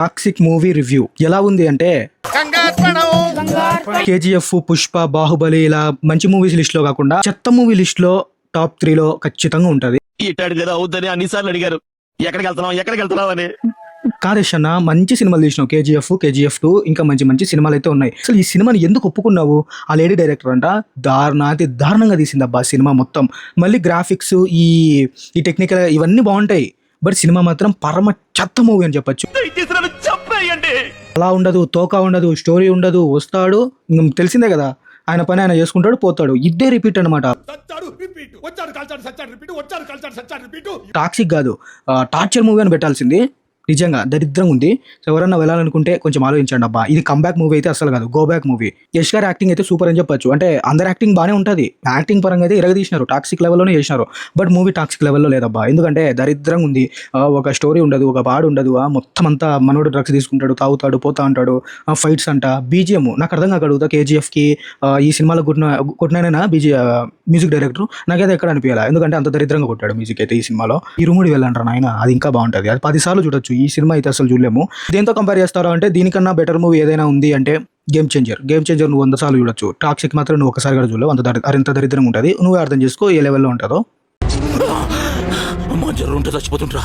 Toxic movie review ఎలా ఉంది అంటే కేజీఎఫ్, పుష్ప, బాహుబలి ఇలా మంచి మూవీస్ లిస్ట్ లో కాకుండా చెత్త మూవీ లిస్ట్ లో టాప్ 3 లో ఖచ్చితంగా ఉంటది. ఇట్టాడు అవుద్దని అన్నిసార్లు అడిగారు. ఎక్కడికి వెళ్తున్నావు అని. కాదేశ్ అన్న, మంచి సినిమాలు తీసినావు. కేజీఎఫ్ 2 ఇంకా మంచి మంచి సినిమాలు అయితే ఉన్నాయి. అసలు ఈ సినిమాని ఎందుకు ఒప్పుకున్నావు? ఆ లేడీ డైరెక్టర్ అంట దారుణంగా తీసింది అబ్బా సినిమా మొత్తం. మళ్ళీ గ్రాఫిక్స్, ఈ టెక్నికల్ ఇవన్నీ బాగుంటాయి. బట్ సినిమా మాత్రం పరమ చెత్త మూవీ అని చెప్పొచ్చు. అలా ఉండదు, తోక ఉండదు, స్టోరీ ఉండదు. వస్తాడు, తెలిసిందే కదా, ఆయన పని ఆయన చేసుకుంటాడు, పోతాడు. ఇదే రిపీట్ అనమాట. టాక్సిక్ కాదు, టార్చర్ మూవీ అని పెట్టాల్సింది. నిజంగా దరిద్రంగా ఉంది. సో ఎవరన్నా వెళ్ళాలనుకుంటే కొంచెం ఆలోచించండి అబ్బా. ఇది కంబ్యాక్ మూవీ అయితే అసలు కాదు, గో బ్యాక్ మూవీ. యష్ గారి యాక్టింగ్ అయితే సూపర్ అని చెప్పొచ్చు. అంటే అందరు యాక్టింగ్ బాగానే ఉంటుంది. యాక్టింగ్ పరంగా అయితే ఇరగదీసినారు, టాక్సిక్ లెవెల్లోనే చేసినారు. బట్ మూవీ టాక్సిక్ లెవెల్లో లేదబ్బా. ఎందుకంటే దరిద్రంగా ఉంది. ఒక స్టోరీ ఉండదు, ఒక పాడు ఉండదు. మొత్తం అంతా మనోడు డ్రగ్స్ తీసుకుంటాడు, తాగుతాడు, పోతా ఉంటాడు. ఫైట్స్ అంట, బీజిఎం నాకు అర్థం కాకడుగుతా. కేజీఎఫ్కి ఈ సినిమాలో కొట్టినైనా మ్యూజిక్ డైరెక్టర్ నాకైతే ఎక్కడ అనిపించాలి. ఎందుకంటే అంత దరిద్రంగా కొట్టాడు మ్యూజిక్ అయితే ఈ సినిమాలో. ఇరుముడి వెళ్ళంటారు నాయన, అది ఇంకా బాగుంటుంది. అది 10 సార్లు చూడొచ్చు. ఈ సినిమా అయితే అసలు చూడలేము. దేంతో కంపేర్ చేస్తారో అంటే దీనికన్నా బెటర్ మూవీ ఏదైనా ఉంది అంటే గేమ్ చేంజర్ నువ్వు 100 సార్లు చూడొచ్చు. టాక్సిక్ మాత్రం నువ్వు ఒకసారి కూడా చూడలేవు. అంత దరిద్రంగా ఉంటుంది. నువ్వే అర్థం చేసుకో ఏ లెవెల్లో ఉంటుందో. చచ్చిపోతుంటా.